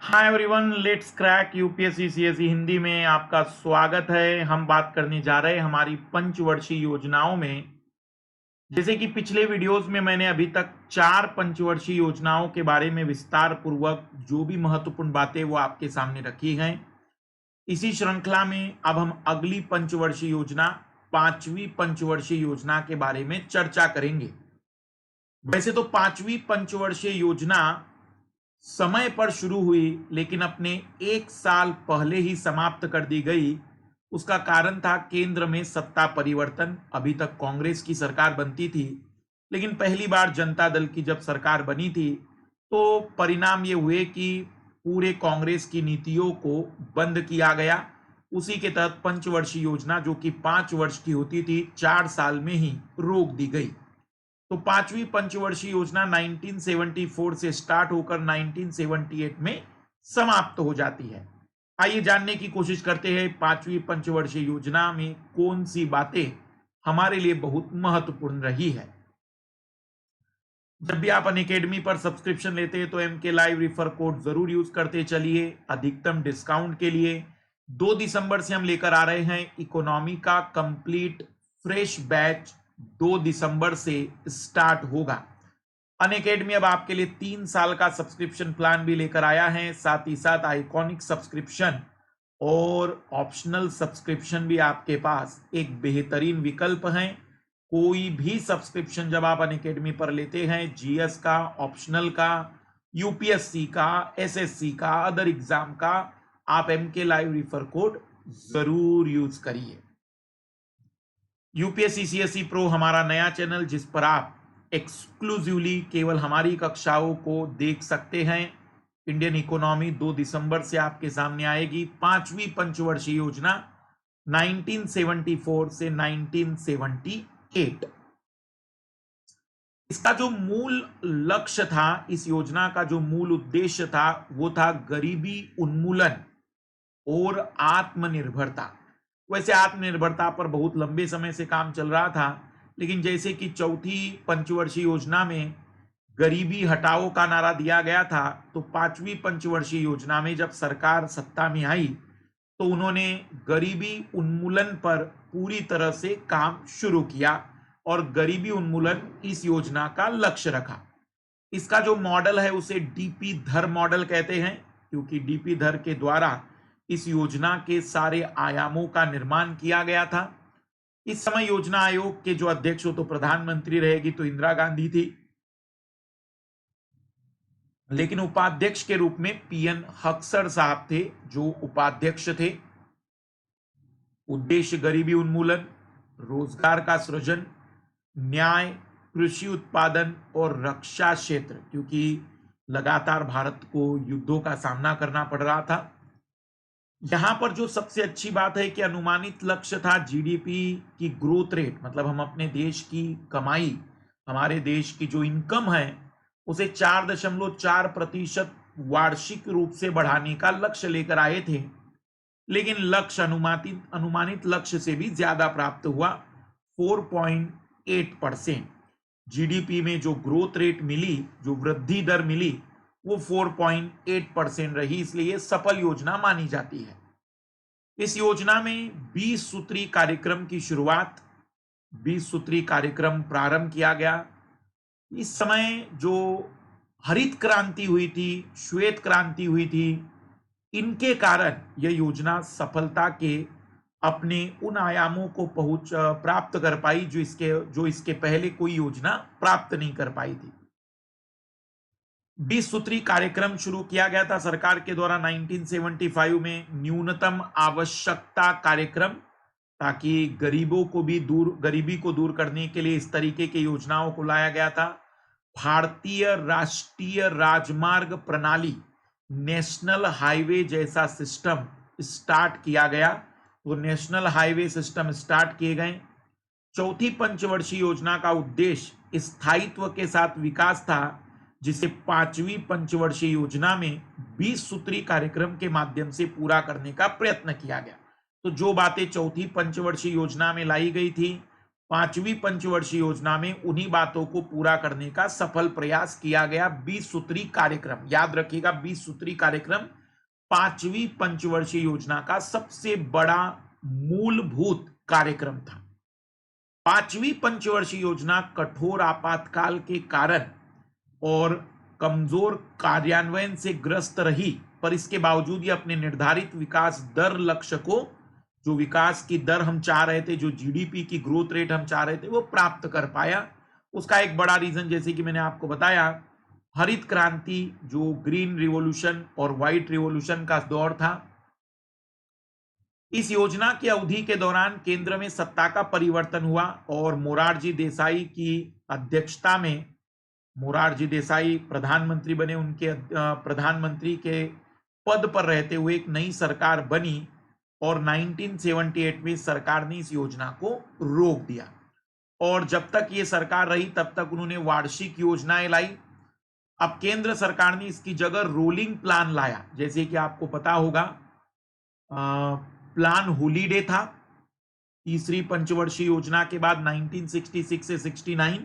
Hi everyone, let's crack UPSC CSE Hindi में आपका स्वागत है। हम बात करने जा रहे हैं हमारी पंचवर्षीय योजनाओं में। जैसे कि पिछले वीडियोस में मैंने अभी तक 4 पंचवर्षीय योजनाओं के बारे में विस्तार पूर्वक जो भी महत्वपूर्ण बातें वो आपके सामने रखी हैं। इसी श्रृंखला में अब हम अगली पंचवर्षीय योजना, 5वीं पंचवर्षीय योजना के बारे में चर्चा करेंगे। वैसे तो 5वीं पंचवर्षीय योजना समय पर शुरू हुई, लेकिन अपने 1 साल पहले ही समाप्त कर दी गई। उसका कारण था केंद्र में सत्ता परिवर्तन। अभी तक कांग्रेस की सरकार बनती थी, लेकिन पहली बार जनता दल की जब सरकार बनी थी तो परिणाम ये हुए कि पूरे कांग्रेस की नीतियों को बंद किया गया। उसी के तहत पंचवर्षीय योजना, जो कि 5 वर्ष की होती थी, 4 साल में ही रोक दी गई। तो 5वीं पंचवर्षीय योजना 1974 से स्टार्ट होकर 1978 में समाप्त हो जाती है। आइए जानने की कोशिश करते हैं 5वीं पंचवर्षीय योजना में कौन सी बातें हमारे लिए बहुत महत्वपूर्ण रही है। जब भी आप अनअकैडमी पर सब्सक्रिप्शन लेते हैं तो MK लाइव रिफर कोड जरूर यूज करते चलिए अधिकतम डिस्काउंट के लिए। 2 दिसंबर से हम लेकर आ रहे हैं इकोनॉमी का कंप्लीट फ्रेश बैच। 2 दिसंबर से स्टार्ट होगा। अनअकैडमी अब आपके लिए 3 साल का सब्सक्रिप्शन प्लान भी लेकर आया है। साथ ही साथ आइकॉनिक सब्सक्रिप्शन और ऑप्शनल सब्सक्रिप्शन भी आपके पास एक बेहतरीन विकल्प है। कोई भी सब्सक्रिप्शन जब आप अनअकैडमी पर लेते हैं, जीएस का, ऑप्शनल का, यूपीएससी का, एसएससी का, अदर एग्जाम का, आप MK लाइव रिफर कोड जरूर यूज करिए। यूपीएससी सीएसई प्रो हमारा नया चैनल, जिस पर आप एक्सक्लूसिवली केवल हमारी कक्षाओं को देख सकते हैं। इंडियन इकोनॉमी 2 दिसंबर से आपके सामने आएगी। 5वीं पंचवर्षीय योजना 1974 से 1978। इसका जो मूल लक्ष्य था, इस योजना का जो मूल उद्देश्य था, वो था गरीबी उन्मूलन और आत्मनिर्भरता। वैसे आत्मनिर्भरता पर बहुत लंबे समय से काम चल रहा था, लेकिन जैसे कि चौथी पंचवर्षीय योजना में गरीबी हटाओ का नारा दिया गया था, तो 5वीं पंचवर्षीय योजना में जब सरकार सत्ता में आई तो उन्होंने गरीबी उन्मूलन पर पूरी तरह से काम शुरू किया और गरीबी उन्मूलन इस योजना का लक्ष्य रखा। इसका जो मॉडल है उसे डीपी धर मॉडल कहते हैं, क्योंकि डीपी धर के द्वारा इस योजना के सारे आयामों का निर्माण किया गया था। इस समय योजना आयोग के जो अध्यक्ष हो तो प्रधानमंत्री रहेगी तो इंदिरा गांधी थी, लेकिन उपाध्यक्ष के रूप में पीएन हक्सर साहब थे जो उपाध्यक्ष थे। उद्देश्य गरीबी उन्मूलन, रोजगार का सृजन, न्याय, कृषि उत्पादन और रक्षा क्षेत्र, क्योंकि लगातार भारत को युद्धों का सामना करना पड़ रहा था। यहां पर जो सबसे अच्छी बात है कि अनुमानित लक्ष्य था जीडीपी की ग्रोथ रेट, मतलब हम अपने देश की कमाई, हमारे देश की जो इनकम है उसे 4.4% वार्षिक रूप से बढ़ाने का लक्ष्य लेकर आए थे। लेकिन लक्ष्य अनुमानित लक्ष्य से भी ज्यादा प्राप्त हुआ, 4.8%। जीडीपी में जो ग्रोथ रेट मिली, जो वृद्धि दर मिली, वो 4.8% रही, इसलिए ये सफल योजना मानी जाती है। इस योजना में 20 सूत्री कार्यक्रम की शुरुआत, 20 सूत्री कार्यक्रम प्रारंभ किया गया। इस समय जो हरित क्रांति हुई थी, श्वेत क्रांति हुई थी, इनके कारण यह योजना सफलता के अपने उन आयामों को प्राप्त कर पाई जो इसके पहले कोई योजना प्राप्त नहीं कर पाई थी। 20 सूत्री कार्यक्रम शुरू किया गया था सरकार के द्वारा 1975 में, न्यूनतम आवश्यकता कार्यक्रम, ताकि गरीबी को दूर करने के लिए इस तरीके की योजनाओं को लाया गया था। भारतीय राष्ट्रीय राजमार्ग प्रणाली, नेशनल हाईवे जैसा सिस्टम स्टार्ट किया गया, तो नेशनल हाईवे सिस्टम स्टार्ट किए गए। चौथी पंचवर्षीय योजना का उद्देश्य स्थायित्व के साथ विकास था, जिसे 5वीं पंचवर्षीय योजना में 20 सूत्री कार्यक्रम के माध्यम से पूरा करने का प्रयत्न किया गया। तो जो बातें चौथी पंचवर्षीय योजना में लाई गई थी, 5वीं पंचवर्षीय योजना में उन्हीं बातों को पूरा करने का सफल प्रयास किया गया। 20 सूत्री कार्यक्रम, याद रखिएगा, 20 सूत्री कार्यक्रम 5वीं पंचवर्षीय योजना का सबसे बड़ा मूलभूत कार्यक्रम था। 5वीं पंचवर्षीय योजना कठोर आपातकाल के कारण और कमजोर कार्यान्वयन से ग्रस्त रही, पर इसके बावजूद ये अपने निर्धारित विकास दर लक्ष्य को, जो विकास की दर हम चाह रहे थे, जो जीडीपी की ग्रोथ रेट हम चाह रहे थे, वो प्राप्त कर पाया। उसका एक बड़ा रीजन, जैसे कि मैंने आपको बताया, हरित क्रांति, जो ग्रीन रिवॉल्यूशन और व्हाइट रिवॉल्यूशन का दौर था। इस योजना की अवधि के दौरान केंद्र में सत्ता का परिवर्तन हुआ और मोरारजी देसाई की अध्यक्षता में, मोरारजी देसाई प्रधानमंत्री बने, उनके प्रधानमंत्री के पद पर रहते हुए एक नई सरकार बनी और 1978 में सरकार ने इस योजना को रोक दिया। और जब तक ये सरकार रही तब तक उन्होंने वार्षिक योजनाएं लाई। अब केंद्र सरकार ने इसकी जगह रोलिंग प्लान लाया। जैसे कि आपको पता होगा, प्लान हॉलीडे था तीसरी पंचवर्षीय योजना के बाद 1966 से 69,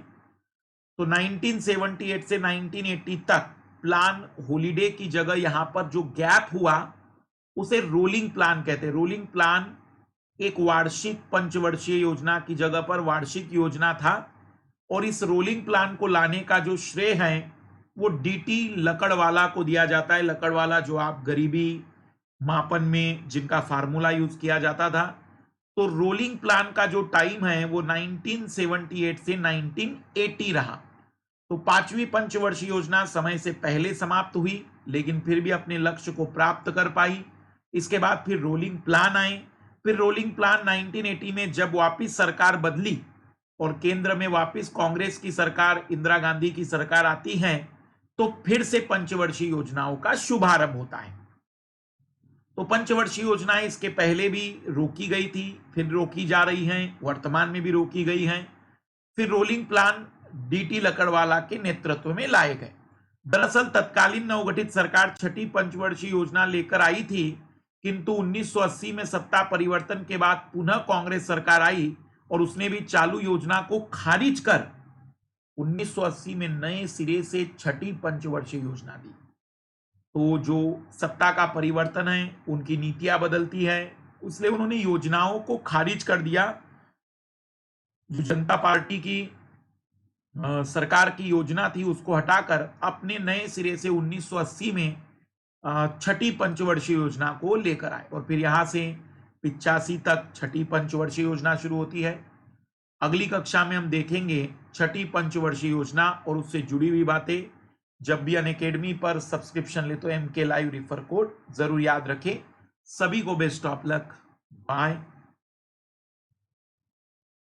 तो 1978 से 1980 तक प्लान हॉलीडे की जगह यहां पर जो गैप हुआ उसे रोलिंग प्लान कहते हैं। रोलिंग प्लान एक वार्षिक पंचवर्षीय योजना की जगह पर वार्षिक योजना था और इस रोलिंग प्लान को लाने का जो श्रेय है वो डीटी लकड़वाला को दिया जाता है। लकड़वाला, जो आप गरीबी मापन में जिनका फार्मूला यूज किया जाता था। तो रोलिंग प्लान का जो टाइम है वो 1978 से 1980 रहा। तो 5वीं पंचवर्षीय योजना समय से पहले समाप्त हुई, लेकिन फिर भी अपने लक्ष्य को प्राप्त कर पाई। इसके बाद फिर रोलिंग प्लान आए। फिर रोलिंग प्लान 1980 में जब वापिस सरकार बदली और केंद्र में वापिस कांग्रेस की सरकार, इंदिरा गांधी की सरकार आती है, तो फिर से पंचवर्षीय योजनाओं का शुभारंभ होता है। तो पंचवर्षीय योजनाएं इसके पहले भी रोकी गई थी, फिर रोकी जा रही हैं, वर्तमान में भी रोकी गई हैं। फिर रोलिंग प्लान डीटी लकड़वाला के नेतृत्व में लाए गए। दरअसल तत्कालीन नवगठित सरकार छठी पंचवर्षीय योजना लेकर आई थी, किंतु 1980 में सत्ता परिवर्तन के बाद पुनः कांग्रेस सरकार आई और उसने भी चालू योजना को खारिज कर 1980 में नए सिरे से छठी पंचवर्षीय योजना दी। तो जो सत्ता का परिवर्तन है, उनकी नीतियां बदलती है, इसलिए उन्होंने योजनाओं को खारिज कर दिया। जो जनता पार्टी की सरकार की योजना थी उसको हटाकर अपने नए सिरे से 1980 में छठी पंचवर्षीय योजना को लेकर आए और फिर यहां से 85 तक छठी पंचवर्षीय योजना शुरू होती है। अगली कक्षा में हम देखेंगे छठी पंचवर्षीय योजना और उससे जुड़ी हुई बातें। जब भी अनअकैडमी पर सब्सक्रिप्शन ले तो MK Live रेफर कोड जरूर याद रखें। सभी को बेस्ट ऑफ लक। बाय।